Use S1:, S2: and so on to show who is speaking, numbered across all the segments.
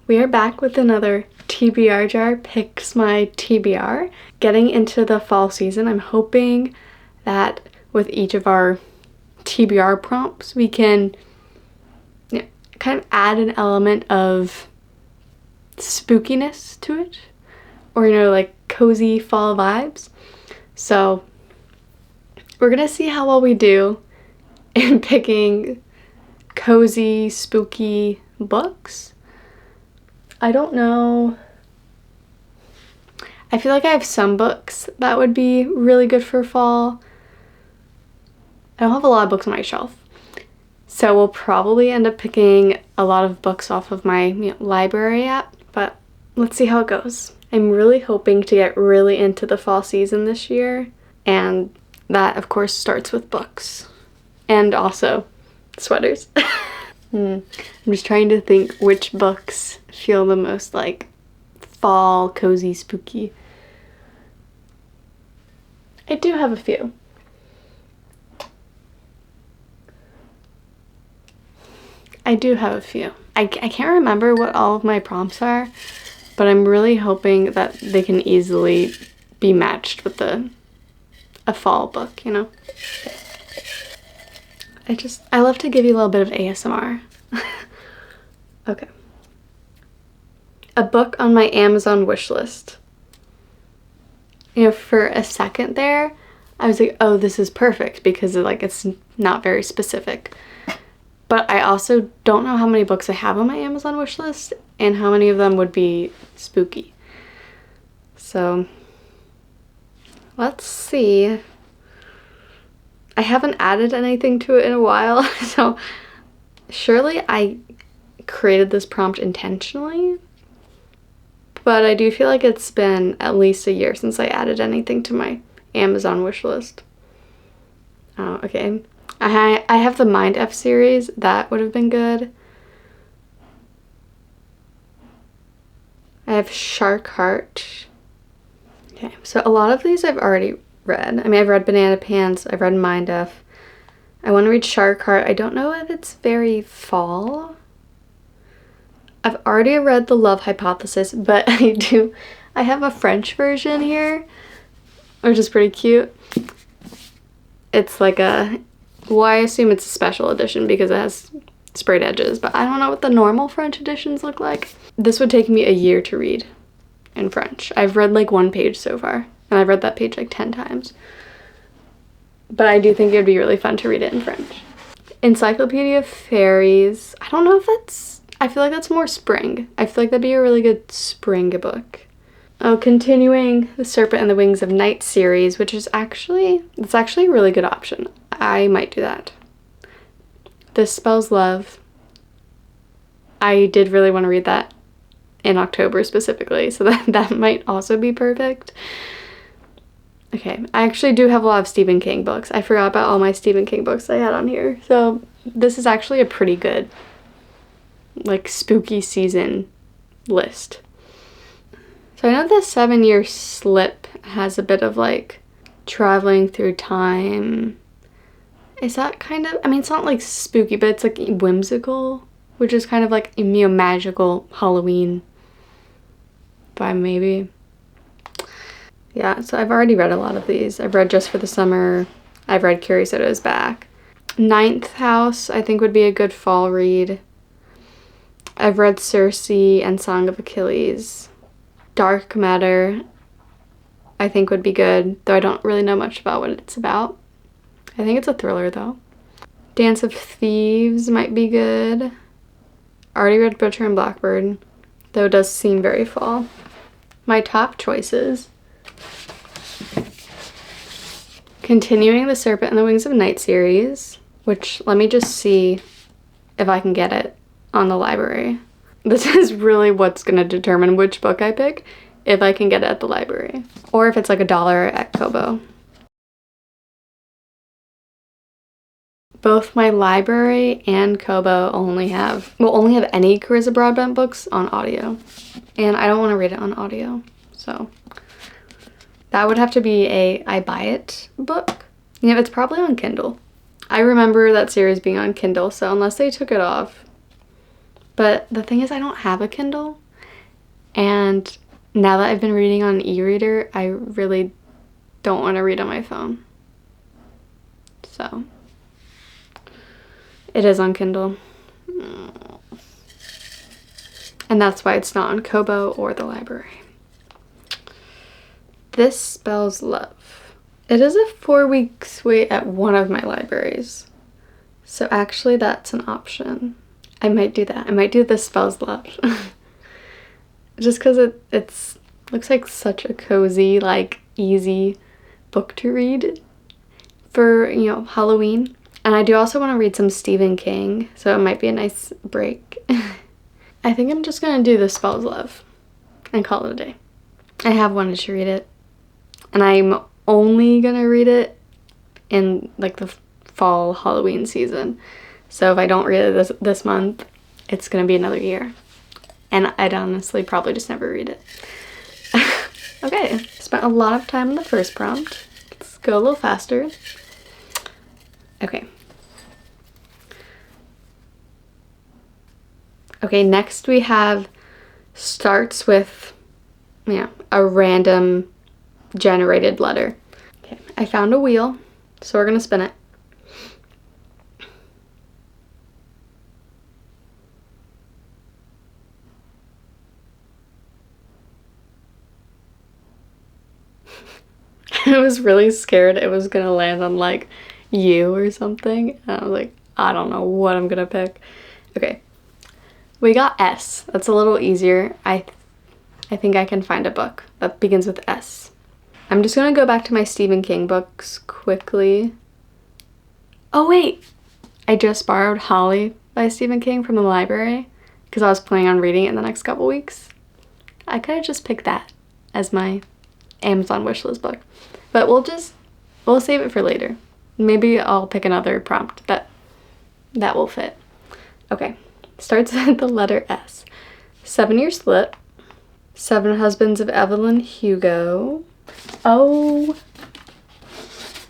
S1: We are back with another TBR jar, Picks My TBR. Getting into the fall season, I'm hoping that with each of our TBR prompts, we can kind of add an element of spookiness to it, or like cozy fall vibes. So we're gonna see how well we do in picking cozy, spooky books. I don't know. I feel like I have some books that would be really good for fall. I don't have a lot of books on my shelf. So we'll probably end up picking a lot of books off of my library app, but let's see how it goes. I'm really hoping to get really into the fall season this year, and that of course starts with books and also sweaters. I'm just trying to think which books feel the most like fall, cozy, spooky. I do have a few. I can't remember what all of my prompts are, but I'm really hoping that they can easily be matched with a fall book, you know? I love to give you a little bit of ASMR. Okay. A book on my Amazon wish list. For a second there, I was like, oh, this is perfect because it's not very specific. But I also don't know how many books I have on my Amazon wish list and how many of them would be spooky. So let's see. I haven't added anything to it in a while, so surely I created this prompt intentionally, but I do feel like it's been at least a year since I added anything to my Amazon wish list. Oh, okay. I have the Mind F series. That would have been good. I have Shark Heart. Okay, so a lot of these I've already read. I mean, I've read Banana Pants, I've read Mind F. I want to read Shark Heart. I don't know if it's very fall. I've already read The Love Hypothesis, but I have a French version here, which is pretty cute. It's like I assume it's a special edition because it has sprayed edges, but I don't know what the normal French editions look like. This would take me a year to read in French. I've read like one page so far, and I've read that page like 10 times. But I do think it would be really fun to read it in French. Encyclopedia of Fairies. I don't know if I feel like that's more spring. I feel like that'd be a really good spring book. Oh, continuing the Serpent and the Wings of Night series, which is actually a really good option. I might do that. This Spells Love. I did really want to read that in October specifically, so that might also be perfect. Okay, I actually do have a lot of Stephen King books. I forgot about all my Stephen King books I had on here, so this is actually a pretty good spooky season list. So I know the 7-Year Slip has a bit of traveling through time. Is that kind of, it's not spooky, but it's whimsical, which is kind of magical Halloween vibe maybe. Yeah, so I've already read a lot of these. I've read Just for the Summer. I've read Carrie Soto's Back. Ninth House I think would be a good fall read. I've read Circe and Song of Achilles. Dark Matter I think would be good, though I don't really know much about what it's about. I think it's a thriller though. Dance of Thieves might be good. Already read Butcher and Blackbird, though it does seem very fall. My top choices. Continuing the Serpent and the Wings of Night series, which let me just see if I can get it on the library. This is really what's going to determine which book I pick, if I can get it at the library, or if it's $1 at Kobo. Both my library and Kobo only have any Carissa Broadbent books on audio, and I don't want to read it on audio, so that would have to be I buy it book. It's probably on Kindle. I remember that series being on Kindle, so unless they took it off, But the thing is, I don't have a Kindle, and now that I've been reading on an e-reader, I really don't want to read on my phone. So it is on Kindle. And that's why it's not on Kobo or the library. This spells love. It is a 4 weeks wait at one of my libraries. So actually that's an option. I might do that. I might do This Spells Love. Just because it's looks like such a cozy, like easy book to read for, you know, Halloween. And I do also want to read some Stephen King, so it might be a nice break. I think I'm just going to do This Spells Love and call it a day. I have wanted to read it, and I'm only going to read it in like the fall Halloween season. So if I don't read it this month, it's going to be another year. And I'd honestly probably just never read it. Okay, spent a lot of time on the first prompt. Let's go a little faster. Okay. Okay, next we have starts with, yeah, a random generated letter. Okay, I found a wheel, so we're gonna spin it. I was really scared it was gonna land on like you or something. And I was like, I don't know what I'm gonna pick. Okay, we got S. That's a little easier. I think I can find a book that begins with S. I'm just gonna go back to my Stephen King books quickly. Oh wait, I just borrowed Holly by Stephen King from the library because I was planning on reading it in the next couple weeks. I could have just picked that as my Amazon wishlist book, but we'll save it for later. Maybe I'll pick another prompt that will fit. Okay, starts with the letter S. 7 Year Slip, 7 Husbands of Evelyn Hugo. Oh,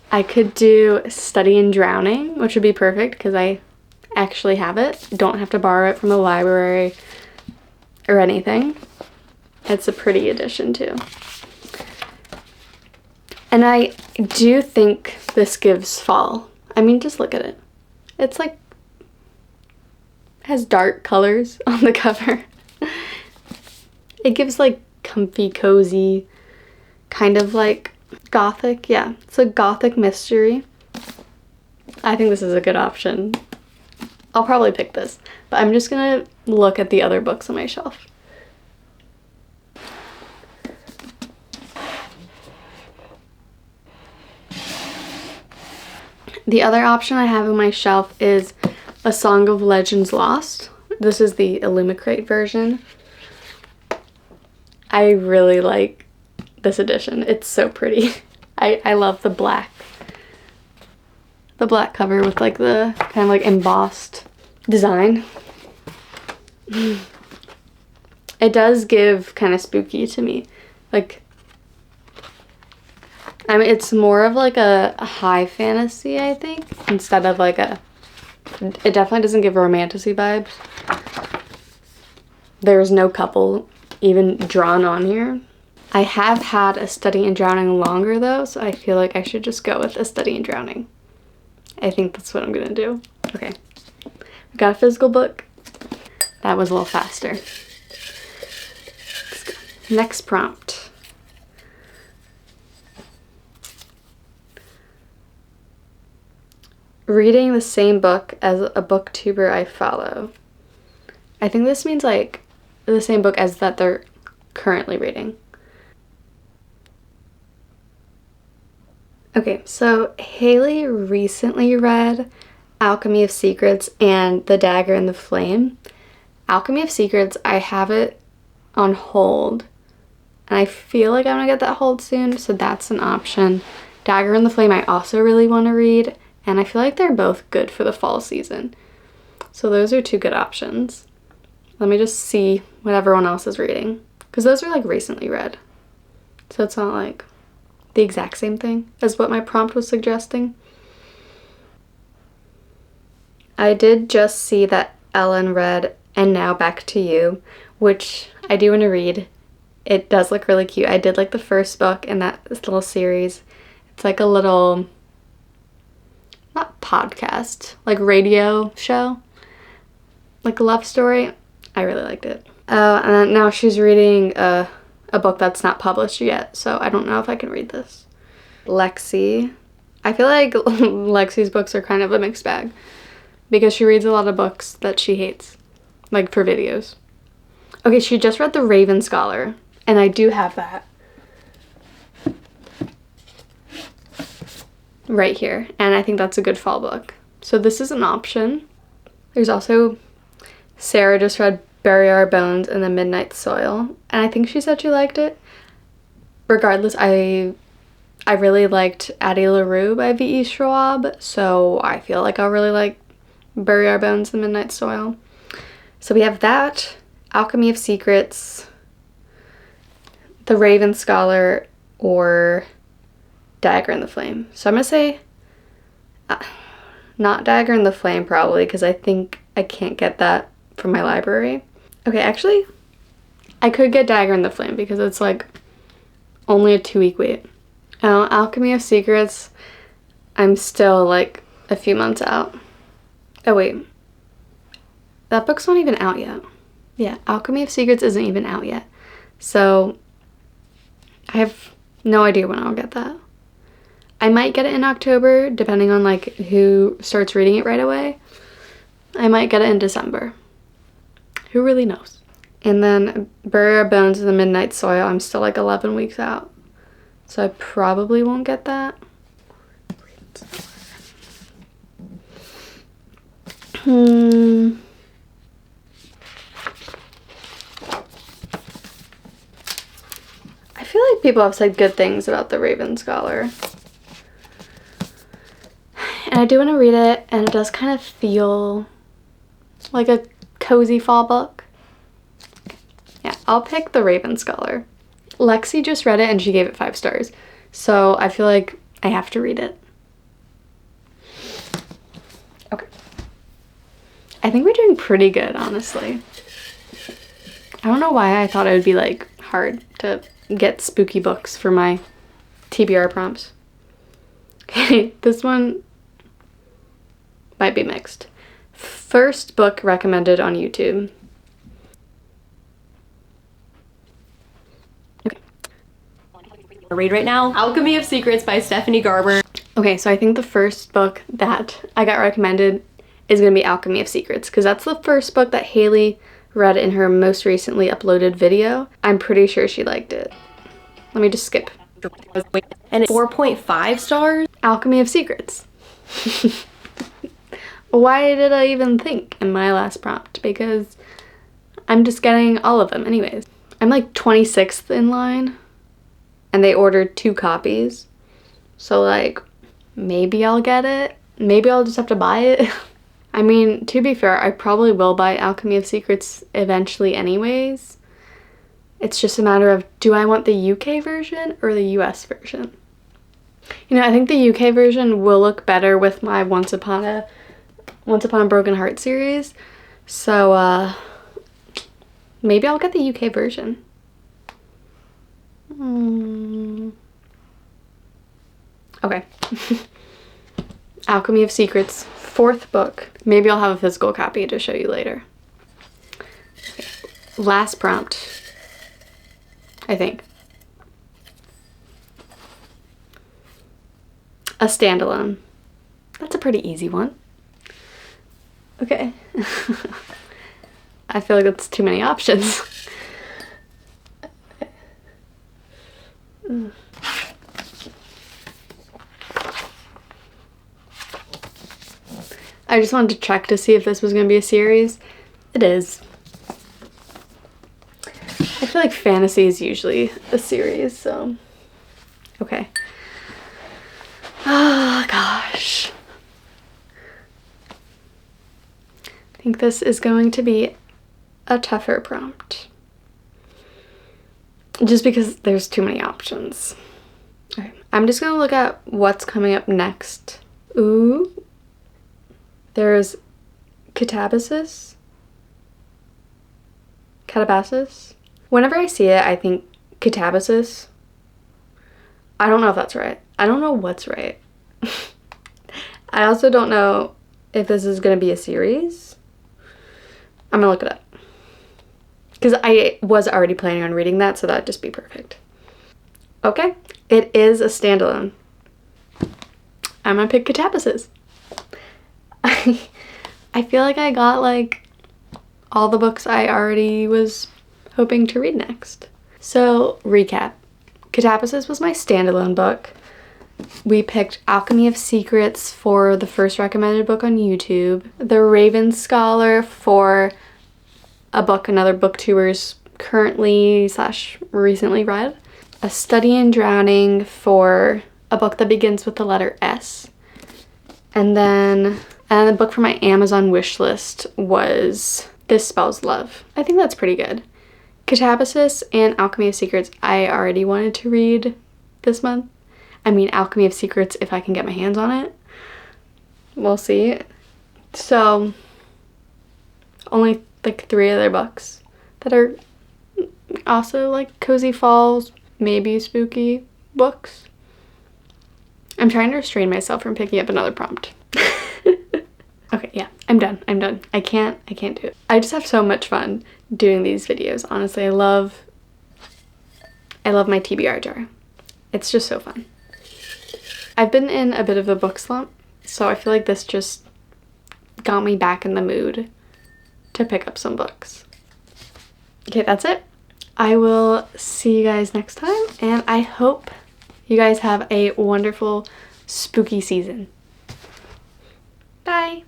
S1: I could do Study in Drowning, which would be perfect because I actually have it. Don't have to borrow it from the library or anything. It's a pretty addition too. And I do think this gives fall. I mean, just look at it. It's like, has dark colors on the cover. It gives like comfy, cozy, kind of like gothic. Yeah, it's a gothic mystery. I think this is a good option. I'll probably pick this, but I'm just gonna look at the other books on my shelf. The other option I have on my shelf is A Song of Legends Lost. This is the Illumicrate version. I really like this edition. It's so pretty. I love the black cover with like the kind of like embossed design. It does give kind of spooky to me. Like, I mean, it's more of like a high fantasy, I think, instead of like it definitely doesn't give romantasy vibes. There's no couple even drawn on here. I have had A Study in Drowning longer though, so I feel like I should just go with A Study in Drowning. I think that's what I'm gonna do. Okay, we got a physical book. That was a little faster. Let's go. Next prompt. Reading the same book as a booktuber I follow. I think this means like the same book as that they're currently reading. Okay, so Haley recently read Alchemy of Secrets and The Dagger and the Flame. Alchemy of Secrets, I have it on hold, and I feel like I'm gonna get that hold soon, so that's an option. Dagger and the Flame I also really want to read, and I feel like they're both good for the fall season. So those are 2 good options. Let me just see what everyone else is reading, because those are like recently read. So it's not like the exact same thing as what my prompt was suggesting. I did just see that Ellen read And Now Back to You, which I do want to read. It does look really cute. I did like the first book in that little series. It's like a little, not podcast, like radio show, like a love story. I really liked it. And then now she's reading a book that's not published yet, so I don't know if I can read this. Lexi. I feel like Lexi's books are kind of a mixed bag because she reads a lot of books that she hates, like for videos. Okay, she just read The Raven Scholar, and I do have that right here, and I think that's a good fall book. So this is an option. There's also, Sarah just read Bury Our Bones in the Midnight Soil, and I think she said she liked it. Regardless, I really liked Addie LaRue by V.E. Schwab, so I feel like I'll really like Bury Our Bones in the Midnight Soil. So we have that, Alchemy of Secrets, The Raven Scholar, or Dagger in the Flame. So I'm going to say not Dagger in the Flame probably, because I think I can't get that from my library. Okay, actually, I could get Dagger in the Flame because it's like only a 2-week wait. Alchemy of Secrets, I'm still like a few months out. Oh wait, that book's not even out yet. Yeah, Alchemy of Secrets isn't even out yet. So I have no idea when I'll get that. I might get it in October, depending on like who starts reading it right away. I might get it in December. Who really knows? And then Bury Our Bones in the Midnight Soil, I'm still like 11 weeks out. So I probably won't get that. I feel like people have said good things about The Raven Scholar. And I do want to read it, and it does kind of feel like a cozy fall book. Yeah, I'll pick The Raven Scholar. Lexi just read it and she gave it 5 stars. So I feel like I have to read it. Okay. I think we're doing pretty good, honestly. I don't know why I thought it would be like hard to get spooky books for my TBR prompts. Okay, this one might be mixed. First book recommended on YouTube. Okay.
S2: Read right now, Alchemy of Secrets by Stephanie Garber.
S1: Okay, so I think the first book that I got recommended is going to be Alchemy of Secrets, because that's the first book that Haley read in her most recently uploaded video. I'm pretty sure she liked it. Let me just skip.
S2: And it's 4.5 stars.
S1: Alchemy of Secrets. Why did I even think in my last prompt? Because I'm just getting all of them anyways. I'm like 26th in line, and they ordered 2 copies. So like, maybe I'll get it. Maybe I'll just have to buy it. I mean, to be fair, I probably will buy Alchemy of Secrets eventually anyways. It's just a matter of, do I want the UK version or the US version? You know, I think the UK version will look better with my Once Upon a Broken Heart series. So, maybe I'll get the UK version. Okay. Alchemy of Secrets, 4th book. Maybe I'll have a physical copy to show you later. Okay. Last prompt, I think. A standalone. That's a pretty easy one. Okay. I feel like that's too many options. I just wanted to check to see if this was going to be a series. It is. I feel like fantasy is usually a series, so. Okay. Oh gosh. I think this is going to be a tougher prompt. Just because there's too many options. Okay. I'm just gonna look at what's coming up next. Ooh. There's Catabasis. Catabasis. Whenever I see it, I think catabasis. I don't know if that's right. I don't know what's right. I also don't know if this is going to be a series. I'm going to look it up. Because I was already planning on reading that, so that'd just be perfect. Okay, it is a standalone. I'm going to pick catabasis. I feel like I got like all the books I already was hoping to read next. So, recap. Catabasis was my standalone book. We picked Alchemy of Secrets for the first recommended book on YouTube. The Raven Scholar for a book another booktubers currently / recently read. A Study in Drowning for a book that begins with the letter S. And then the book for my Amazon wish list was This Spells Love. I think that's pretty good. Catabasis and Alchemy of Secrets I already wanted to read this month. I mean, Alchemy of Secrets if I can get my hands on it. We'll see. So, only like 3 other books that are also like cozy falls, maybe spooky books. I'm trying to restrain myself from picking up another prompt. Okay, yeah, I'm done. I can't do it. I just have so much fun doing these videos. Honestly, I love my TBR jar. It's just so fun. I've been in a bit of a book slump, so I feel like this just got me back in the mood to pick up some books. Okay, that's it. I will see you guys next time, and I hope you guys have a wonderful spooky season. Bye!